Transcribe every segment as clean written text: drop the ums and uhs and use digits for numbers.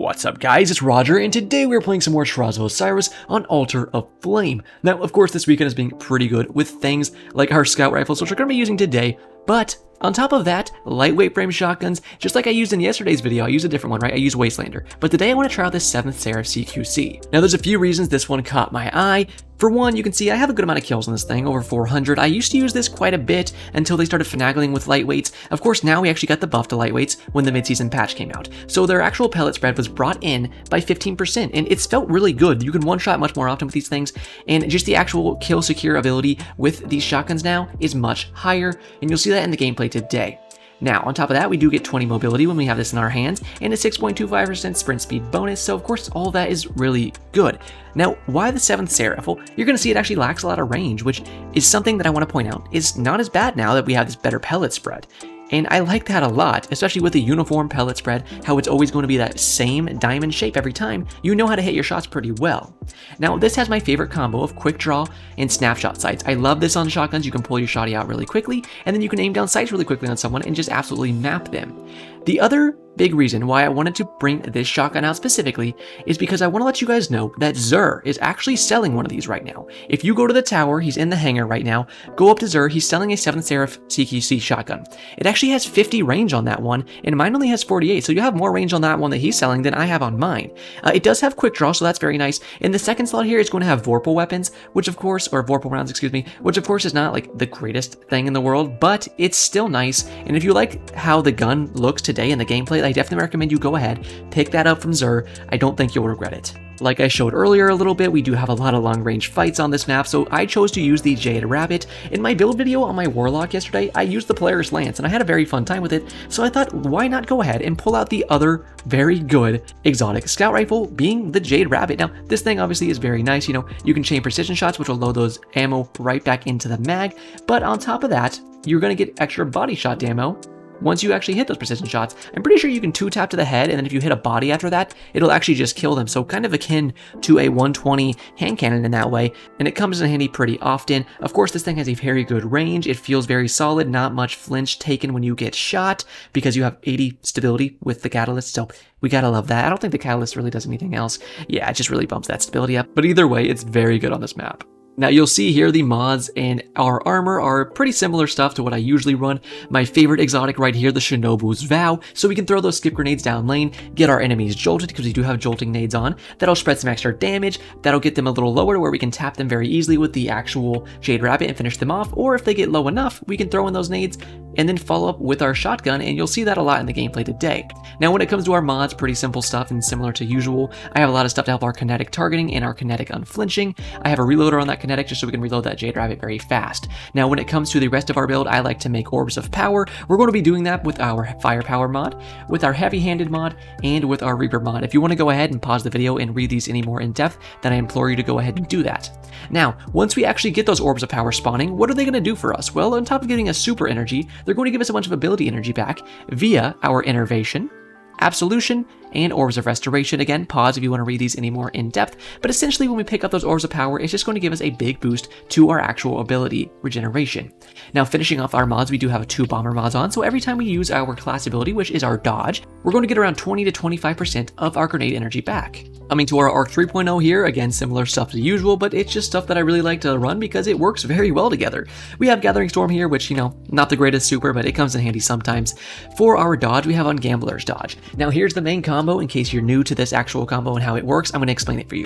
What's up guys, it's Roger, and today we're playing some more Trials of Osiris on Altar of Flame. Now, of course, this weekend has been pretty good with things like our scout rifles, which we're going to be using today, but on top of that, lightweight frame shotguns, just like I used in yesterday's video. I used a different one, right? I used Wastelander. But today I want to try out this 7th Seraph CQC. Now there's a few reasons this one caught my eye. For one, you can see I have a good amount of kills on this thing, over 400. I used to use this quite a bit until they started finagling with lightweights. Of course, now we actually got the buff to lightweights when the mid-season patch came out. So their actual pellet spread was brought in by 15%, and it's felt really good. You can one-shot much more often with these things, and just the actual kill secure ability with these shotguns now is much higher, and you'll see that in the gameplay today. Now, on top of that, we do get 20 mobility when we have this in our hands, and a 6.25% sprint speed bonus, so of course all that is really good. Now, why the 7th Seraph? Well, you're going to see it actually lacks a lot of range, which is something that I want to point out is not as bad now that we have this better pellet spread. And I like that a lot, especially with the uniform pellet spread, how it's always going to be that same diamond shape every time. You know how to hit your shots pretty well. Now, this has my favorite combo of quick draw and snapshot sights. I love this on shotguns. You can pull your shotty out really quickly, and then you can aim down sights really quickly on someone and just absolutely map them. The other big reason why I wanted to bring this shotgun out specifically is because I want to let you guys know that Xur is actually selling one of these right now. If you go to the tower, he's in the hangar right now, go up to Xur, he's selling a 7th Seraph CQC shotgun. It actually has 50 range on that one, and mine only has 48, so you have more range on that one that he's selling than I have on mine. It does have quick draw, so that's very nice. In the second slot here, it's going to have Vorpal weapons, which of course, or Vorpal rounds, excuse me, which of course is not like the greatest thing in the world, but it's still nice, and if you like how the gun looks today in the gameplay, I definitely recommend you go ahead, pick that up from Xur. I don't think you'll regret it. Like I showed earlier a little bit, we do have a lot of long-range fights on this map, so I chose to use the Jade Rabbit. In my build video on my Warlock yesterday, I used the Polaris Lance, and I had a very fun time with it, so I thought, why not go ahead and pull out the other very good exotic scout rifle, being the Jade Rabbit. Now, this thing obviously is very nice, you know, you can chain precision shots, which will load those ammo right back into the mag, but on top of that, you're going to get extra body shot ammo once you actually hit those precision shots. I'm pretty sure you can 2-tap to the head, and then if you hit a body after that, it'll actually just kill them. So kind of akin to a 120 hand cannon in that way, and it comes in handy pretty often. Of course, this thing has a very good range. It feels very solid, not much flinch taken when you get shot, because you have 80 stability with the catalyst, so we gotta love that. I don't think the catalyst really does anything else. Yeah, it just really bumps that stability up. But either way, it's very good on this map. Now you'll see here the mods and our armor are pretty similar stuff to what I usually run. My favorite exotic right here, the Shinobu's Vow, so we can throw those skip grenades down lane, get our enemies jolted because we do have jolting nades on. That'll spread some extra damage, that'll get them a little lower to where we can tap them very easily with the actual Jade Rabbit and finish them off, or if they get low enough, we can throw in those nades and then follow up with our shotgun, and you'll see that a lot in the gameplay today. Now when it comes to our mods, pretty simple stuff and similar to usual. I have a lot of stuff to help our kinetic targeting and our kinetic unflinching. I have a reloader on that kinetic just so we can reload that Jade Rabbit very fast. Now when it comes to the rest of our build, I like to make orbs of power. We're going to be doing that with our firepower mod, with our heavy-handed mod, and with our Reaper mod. If you want to go ahead and pause the video and read these any more in depth, then I implore you to go ahead and do that. Now, once we actually get those orbs of power spawning, what are they going to do for us? Well, on top of giving us super energy, they're going to give us a bunch of ability energy back via our Innervation, Absolution, and Orbs of Restoration. Again, pause if you want to read these any more in depth, but essentially when we pick up those Orbs of Power, it's just going to give us a big boost to our actual ability regeneration. Now, finishing off our mods, we do have 2 bomber mods on, so every time we use our class ability, which is our dodge, we're going to get around 20 to 25% of our grenade energy back. Coming to our Arc 3.0 here, again, similar stuff to usual, but it's just stuff that I really like to run because it works very well together. We have Gathering Storm here, which, you know, not the greatest super, but it comes in handy sometimes. For our dodge, we have on Gambler's Dodge. Now, here's the main combo. In case you're new to this actual combo and how it works, I'm going to explain it for you.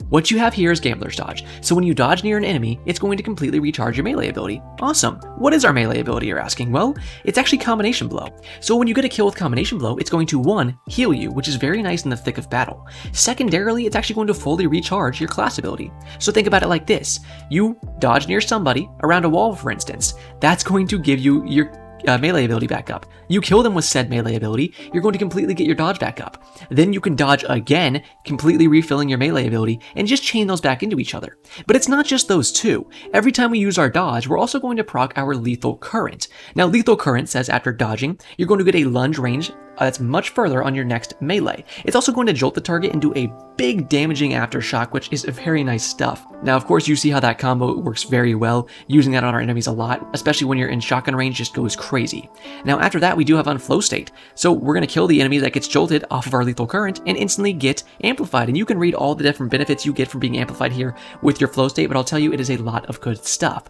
What you have here is Gambler's Dodge. So when you dodge near an enemy, it's going to completely recharge your melee ability. Awesome. What is our melee ability, you're asking? Well, it's actually Combination Blow. So when you get a kill with Combination Blow, it's going to 1, heal you, which is very nice in the thick of battle. Secondarily, it's actually going to fully recharge your class ability. So think about it like this. You dodge near somebody, around a wall for instance. That's going to give you your melee ability back up. You kill them with said melee ability, you're going to completely get your dodge back up. Then you can dodge again, completely refilling your melee ability, and just chain those back into each other. But it's not just those two. Every time we use our dodge, we're also going to proc our Lethal Current. Now, Lethal Current says after dodging, you're going to get a lunge range that's much further on your next melee. It's also going to jolt the target and do a big damaging aftershock, which is very nice stuff. Now, of course, you see how that combo works very well. Using that on our enemies a lot, especially when you're in shotgun range, just goes crazy. Now, after that, we do have on flow state. So we're going to kill the enemy that gets jolted off of our lethal current and instantly get amplified. And you can read all the different benefits you get from being amplified here with your flow state, but I'll tell you, it is a lot of good stuff.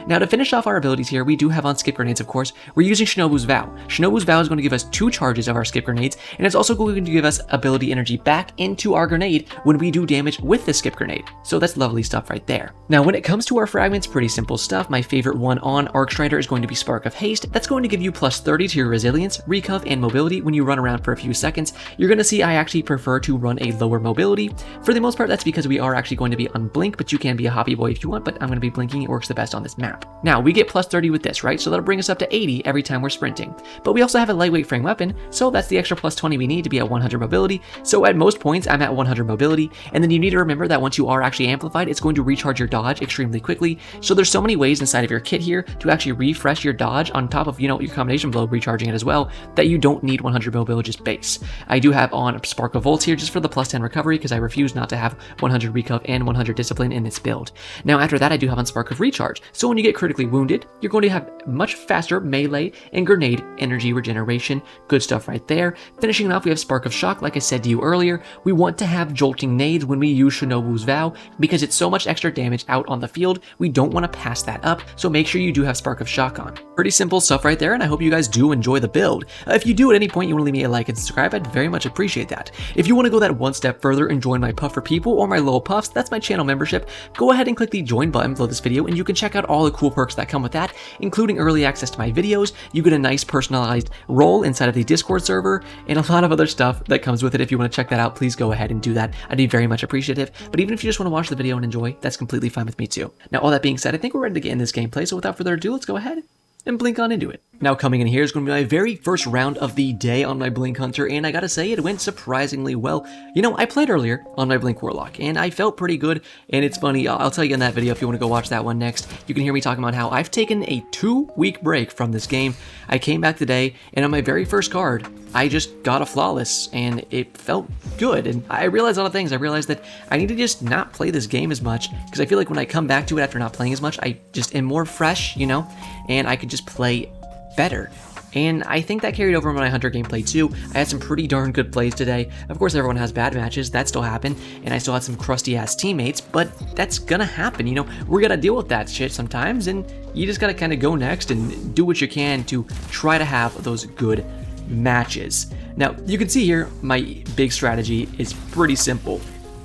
Now, to finish off our abilities here, we do have on skip grenades, of course. We're using Shinobu's Vow. Shinobu's Vow is going to give us 2 charges of our skip grenades, and it's also going to give us ability energy back into our grenade when we do damage with the skip grenade. So that's lovely stuff right there. Now, when it comes to our fragments, pretty simple stuff. My favorite one on Arcstrider is going to be Spark of Haste. That's going to give you plus 30 to your resilience, recuff, and mobility when you run around for a few seconds. You're going to see I actually prefer to run a lower mobility. For the most part, that's because we are actually going to be on blink, but you can be a hoppy boy if you want, but I'm going to be blinking. It works the best on this map. Now, we get plus 30 with this, right? So that'll bring us up to 80 every time we're sprinting. But we also have a lightweight frame weapon, so that's the extra plus 20 we need to be at 100 mobility. So at most points, I'm at 100 mobility. And then you need to remember that once you are actually amplified, it's going to recharge your dodge extremely quickly. So there's so many ways inside of your kit here to actually refresh your dodge on top of, your combination blow recharging it as well, that you don't need 100 mobility just base. I do have on Spark of Volts here just for the plus 10 recovery because I refuse not to have 100 recuff and 100 discipline in this build. Now after that, I do have on Spark of Recharge. So when you get critically wounded, you're going to have much faster melee and grenade energy regeneration. Good stuff right there. Finishing off, we have Spark of Shock. Like I said to you earlier, we want to have jolting nades when we use Shinobu's Vow because it's so much extra damage out on the field. We don't want to pass that up, so make sure you do have Spark of Shock on. Pretty simple stuff right there, and I hope you guys do enjoy the build. If you do at any point you want to leave me a like and subscribe, I'd very much appreciate that. If you want to go that one step further and join my Puff for People or my Lil Puffs, that's my channel membership, go ahead and click the join button below this video and you can check out all the cool perks that come with that, including early access to my videos. You get a nice personalized role inside of the Discord server and a lot of other stuff that comes with it. If you want to check that out, please go ahead and do that. I'd be very much appreciative. But even if you just want to watch the video and enjoy, that's completely fine with me too. Now, all that being said, I think we're ready to get in this gameplay. So without further ado, let's go ahead and blink on into it. Now coming in here is going to be my very first round of the day on my Blink Hunter, and I gotta say it went surprisingly well. I played earlier on my Blink Warlock, and I felt pretty good, and it's funny, I'll tell you in that video if you want to go watch that one next. You can hear me talking about how I've taken a 2-week break from this game. I came back today, and on my very first card, I just got a flawless, and it felt good, and I realized a lot of things. I realized that I need to just not play this game as much, because I feel like when I come back to it after not playing as much, I just am more fresh, and I could just play better. And I think that carried over in my Hunter gameplay too. I had some pretty darn good plays today. Of course, everyone has bad matches, that still happened, and I still had some crusty ass teammates, but that's gonna happen, we're gonna deal with that shit sometimes, and you just gotta kind of go next and do what you can to try to have those good matches. Now, you can see here, my big strategy is pretty simple.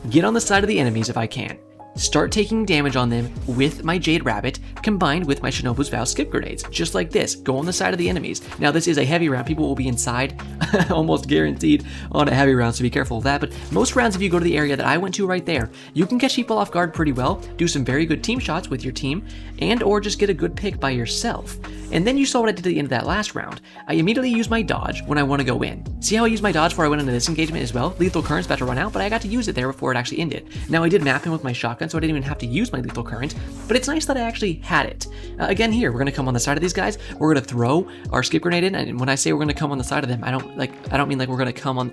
Get on the side of the enemies if I can. Start taking damage on them with my Jade Rabbit combined with my Shinobu's Vow skip grenades, just like this. Go on the side of the enemies. Now this is a heavy round, people will be inside, almost guaranteed on a heavy round, so be careful of that, but most rounds if you go to the area that I went to right there, you can catch people off guard pretty well, do some very good team shots with your team, and or just get a good pick by yourself. And then you saw what I did at the end of that last round. I immediately used my dodge when I want to go in. See how I used my dodge before I went into this engagement as well? Lethal current's about to run out, but I got to use it there before it actually ended. Now I did map him with my shotgun, so I didn't even have to use my lethal current, but it's nice that I actually had it. Again here, we're going to come on the side of these guys, we're going to throw our skip grenade in, and when I say we're going to come on the side of them, I don't mean like we're going to come on...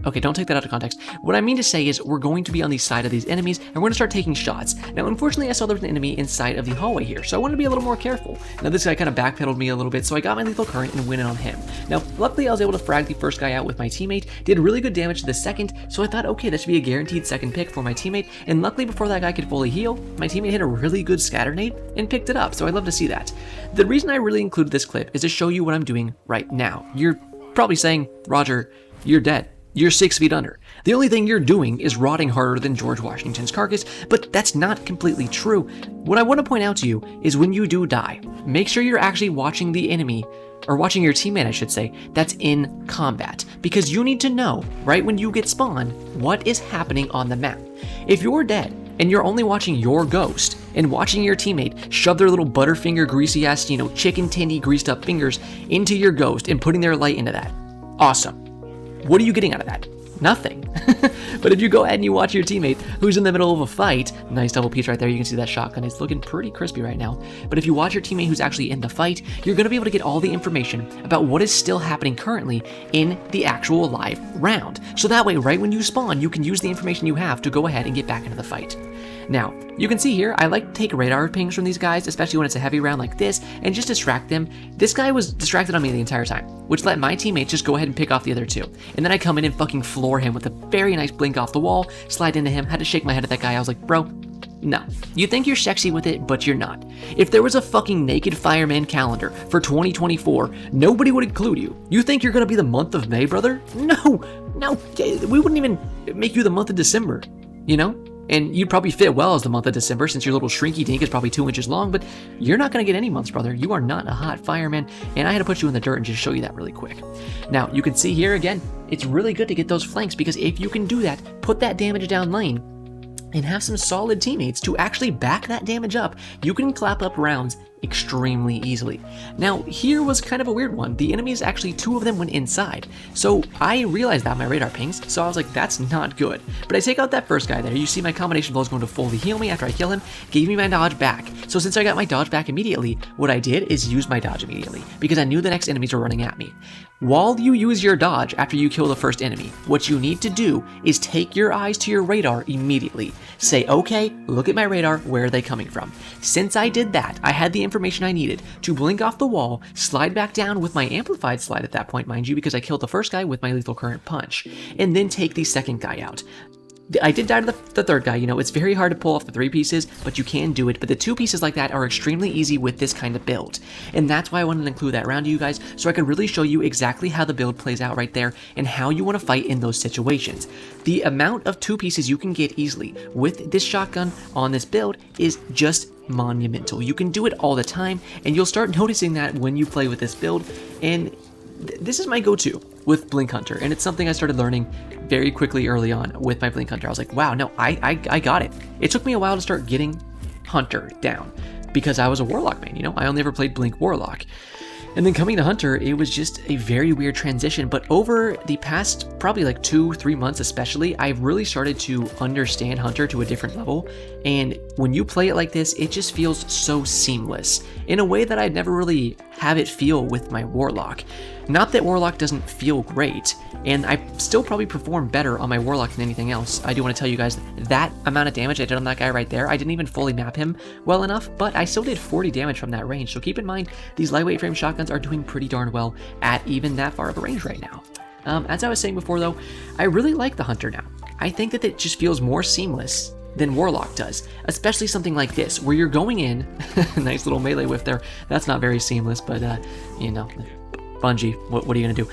Okay, don't take that out of context. What I mean to say is we're going to be on the side of these enemies and we're going to start taking shots. Now, unfortunately, I saw there was an enemy inside of the hallway here, so I wanted to be a little more careful. Now, this guy kind of backpedaled me a little bit, so I got my lethal current and went in on him. Now, luckily, I was able to frag the first guy out with my teammate, did really good damage to the second, so I thought, okay, that should be a guaranteed second pick for my teammate, and luckily, before that guy could fully heal, my teammate hit a really good scatter nade and picked it up, so I love to see that. The reason I really included this clip is to show you what I'm doing right now. You're probably saying, Roger, you're dead. You're 6 feet under. The only thing you're doing is rotting harder than George Washington's carcass, but that's not completely true. What I want to point out to you is when you do die, make sure you're actually watching the enemy, or watching your teammate, I should say, that's in combat, because you need to know, right when you get spawned, what is happening on the map. If you're dead, and you're only watching your ghost, and watching your teammate shove their little butterfinger greasy ass, chicken tindy greased up fingers into your ghost and putting their light into that, awesome. What are you getting out of that? nothing. But if you go ahead and you watch your teammate who's in the middle of a fight, nice double piece right there, you can see that shotgun is looking pretty crispy right now. But if you watch your teammate who's actually in the fight, you're going to be able to get all the information about what is still happening currently in the actual live round. So that way, right when you spawn, you can use the information you have to go ahead and get back into the fight. Now, you can see here, I like to take radar pings from these guys, especially when it's a heavy round like this, and just distract them. This guy was distracted on me the entire time, which let my teammates just go ahead and pick off the other two. And then I come in and fucking floor him with a very nice blink off the wall, slide into him, had to shake my head at that guy. I was like, bro, no. You think you're sexy with it, but you're not. If there was a fucking naked fireman calendar for 2024, nobody would include you. You think you're gonna be the month of May, brother? No, we wouldn't even make you the month of December, you know? And you'd probably fit well as the month of December since your little shrinky dink is probably 2 inches long, but you're not going to get any months, brother. You are not a hot fireman, and I had to put you in the dirt and just show you that really quick. Now, you can see here again, it's really good to get those flanks because if you can do that, put that damage down lane, and have some solid teammates to actually back that damage up, you can clap up rounds extremely easily. Now, here was kind of a weird one. The enemies, actually 2 of them went inside. So I realized that my radar pings, so I was like, that's not good. But I take out that first guy there. You see my combination blow is going to fully heal me after I kill him, gave me my dodge back. So since I got my dodge back immediately, what I did is use my dodge immediately because I knew the next enemies were running at me. While you use your dodge after you kill the first enemy, what you need to do is take your eyes to your radar immediately. Say, okay, look at my radar, where are they coming from? Since I did that, I had the information I needed to blink off the wall, slide back down with my amplified slide at that point, mind you, because I killed the first guy with my lethal current punch, and then take the second guy out. I did die to the third guy, you know, it's very hard to pull off the 3 pieces, but you can do it, but the 2 pieces like that are extremely easy with this kind of build. And that's why I wanted to include that round to you guys, so I could really show you exactly how the build plays out right there, and how you want to fight in those situations. The amount of 2 pieces you can get easily with this shotgun on this build is just monumental. You can do it all the time, and you'll start noticing that when you play with this build, and this is my go-to with Blink Hunter, and it's something I started learning very quickly early on with my Blink Hunter. I was like, wow, no, I got it. It took me a while to start getting Hunter down because I was a Warlock main, you know? I only ever played Blink Warlock. And then coming to Hunter, it was just a very weird transition, but over the past probably like 2-3 months especially, I've really started to understand Hunter to a different level, and when you play it like this, it just feels so seamless, in a way that I'd never really have it feel with my Warlock. Not that Warlock doesn't feel great, and I still probably perform better on my Warlock than anything else. I do want to tell you guys that amount of damage I did on that guy right there, I didn't even fully map him well enough, but I still did 40 damage from that range, so keep in mind, these lightweight frame shotguns are doing pretty darn well at even that far of a range right now. As I was saying before though, I really like the Hunter now. I think that it just feels more seamless than Warlock does, especially something like this, where you're going in, nice little melee whiff there, that's not very seamless, but you know, Bungie, what are you gonna do?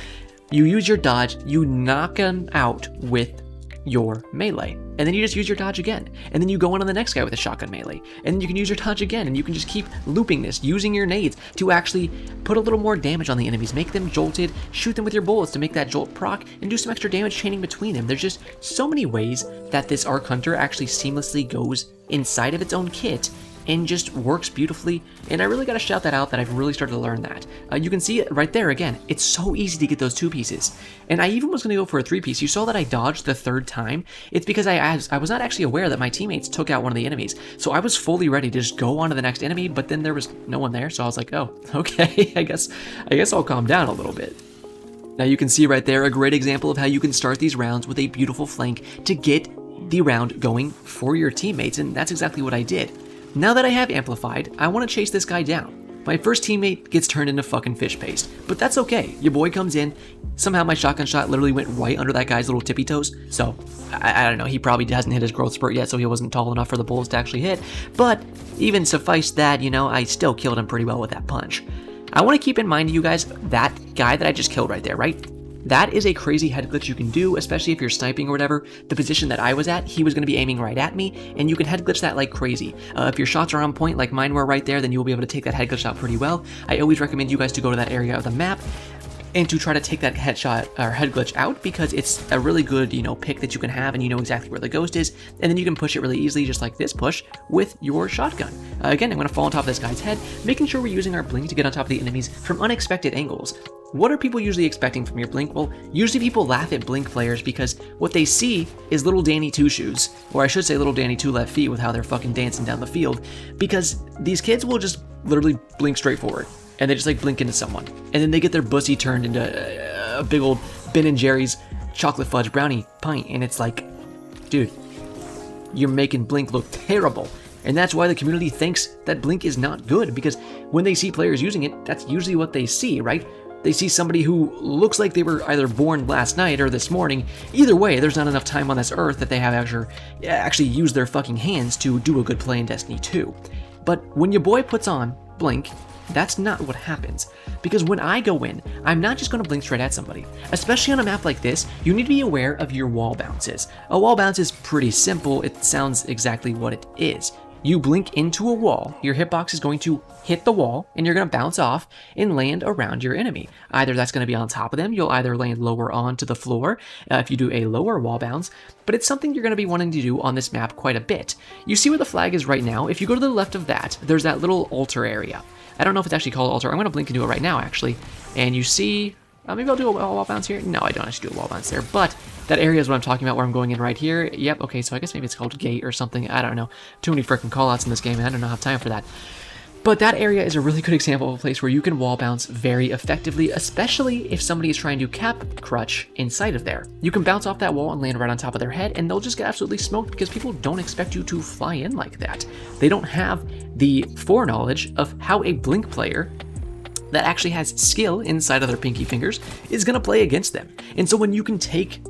You use your dodge, you knock them out with your melee, and then you just use your dodge again, and then you go on the next guy with a shotgun melee, and then you can use your dodge again, and you can just keep looping this, using your nades to actually put a little more damage on the enemies, make them jolted, shoot them with your bullets to make that jolt proc, and do some extra damage chaining between them. There's just so many ways that this Arc Hunter actually seamlessly goes inside of its own kit and just works beautifully, and I really gotta shout that out that I've really started to learn that. You can see it right there again, it's so easy to get those 2 pieces, and I even was gonna go for a 3 piece. You saw that I dodged the 3rd time. It's because I was not actually aware that my teammates took out one of the enemies, so I was fully ready to just go on to the next enemy, but then there was no one there, so I was like, oh, okay, I guess I'll calm down a little bit. Now you can see right there a great example of how you can start these rounds with a beautiful flank to get the round going for your teammates, and that's exactly what I did. Now that I have amplified, I want to chase this guy down. My first teammate gets turned into fucking fish paste, but that's okay. Your boy comes in, somehow my shotgun shot literally went right under that guy's little tippy toes, so I don't know, he probably hasn't hit his growth spurt yet, so he wasn't tall enough for the bullets to actually hit, but even suffice that, you know, I still killed him pretty well with that punch. I want to keep in mind, you guys, that guy that I just killed right there, right? That is a crazy head glitch you can do, especially if you're sniping or whatever. The position that I was at, he was going to be aiming right at me, and you can head glitch that like crazy. If your shots are on point like mine were right there, then you'll be able to take that head glitch out pretty well. I always recommend you guys to go to that area of the map and to try to take that headshot or head glitch out, because it's a really good, you know, pick that you can have, and you know exactly where the ghost is, and then you can push it really easily, just like this push with your shotgun. Again, I'm going to fall on top of this guy's head, making sure we're using our blink to get on top of the enemies from unexpected angles. what are people usually expecting from your Blink? Well, usually people laugh at Blink players because what they see is little Danny Two Shoes, or I should say little Danny Two Left Feet with how they're fucking dancing down the field, because these kids will just literally blink straight forward, and they just like blink into someone, and then they get their bussy turned into a big old Ben & Jerry's chocolate fudge brownie pint, and it's like, dude, you're making Blink look terrible. And that's why the community thinks that Blink is not good, because when they see players using it, that's usually what they see, right? They see somebody who looks like they were either born last night or this morning. Either way, there's not enough time on this earth that they have actually used their fucking hands to do a good play in Destiny 2. But when your boy puts on Blink, that's not what happens. Because when I go in, I'm not just going to blink straight at somebody. Especially on a map like this, you need to be aware of your wall bounces. A wall bounce is pretty simple. It sounds exactly what it is. You blink into a wall, your hitbox is going to hit the wall, and you're going to bounce off and land around your enemy. Either that's going to be on top of them, you'll either land lower onto the floor if you do a lower wall bounce, but it's something you're going to be wanting to do on this map quite a bit. You see where the flag is right now? If you go to the left of that, there's that little altar area. I don't know if it's actually called altar. I'm going to blink into it right now, actually, and you see... maybe I'll do a wall bounce here. No, I don't actually do a wall bounce there, but that area is what I'm talking about where I'm going in right here. Yep, okay, so I guess maybe it's called gate or something. I don't know. Too many freaking callouts in this game, and I don't have time for that. But that area is a really good example of a place where you can wall bounce very effectively, especially if somebody is trying to cap crutch inside of there. You can bounce off that wall and land right on top of their head, and they'll just get absolutely smoked because people don't expect you to fly in like that. They don't have the foreknowledge of how a Blink player that actually has skill inside of their pinky fingers is going to play against them. And so when you can take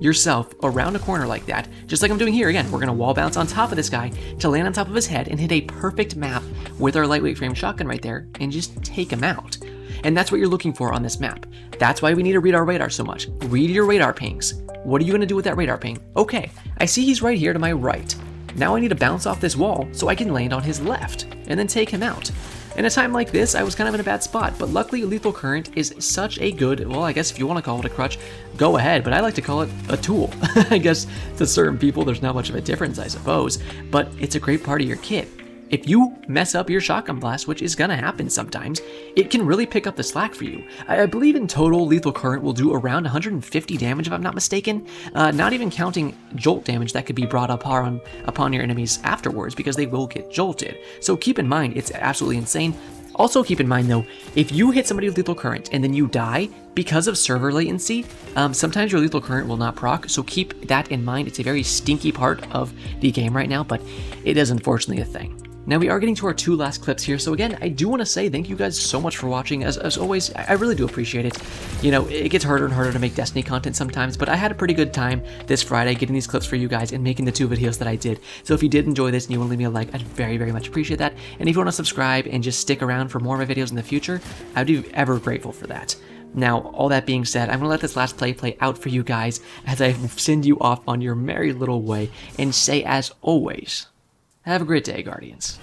yourself around a corner like that, just like I'm doing here, again, we're going to wall bounce on top of this guy to land on top of his head and hit a perfect map with our lightweight frame shotgun right there and just take him out. And that's what you're looking for on this map. That's why we need to read our radar so much. Read your radar pings. What are you going to do with that radar ping? Okay, I see he's right here to my right. Now I need to bounce off this wall so I can land on his left and then take him out. In a time like this, I was kind of in a bad spot, but luckily Lethal Current is such a good, well, I guess if you want to call it a crutch, go ahead, but I like to call it a tool. I guess to certain people, there's not much of a difference, I suppose, but it's a great part of your kit. If you mess up your shotgun blast, which is gonna happen sometimes, it can really pick up the slack for you. I believe in total, Lethal Current will do around 150 damage if I'm not mistaken, not even counting jolt damage that could be brought upon your enemies afterwards because they will get jolted. So keep in mind, it's absolutely insane. Also keep in mind though, if you hit somebody with Lethal Current and then you die because of server latency, sometimes your Lethal Current will not proc, so keep that in mind. It's a very stinky part of the game right now, but it is unfortunately a thing. Now we are getting to our two last clips here, so again, I do want to say thank you guys so much for watching. As always, I really do appreciate it. You know, it gets harder and harder to make Destiny content sometimes, but I had a pretty good time this Friday getting these clips for you guys and making the two videos that I did. So if you did enjoy this and you want to leave me a like, I'd very, very much appreciate that. And if you want to subscribe and just stick around for more of my videos in the future, I'd be ever grateful for that. Now, all that being said, I'm going to let this last play out for you guys as I send you off on your merry little way and say, as always, have a great day, Guardians.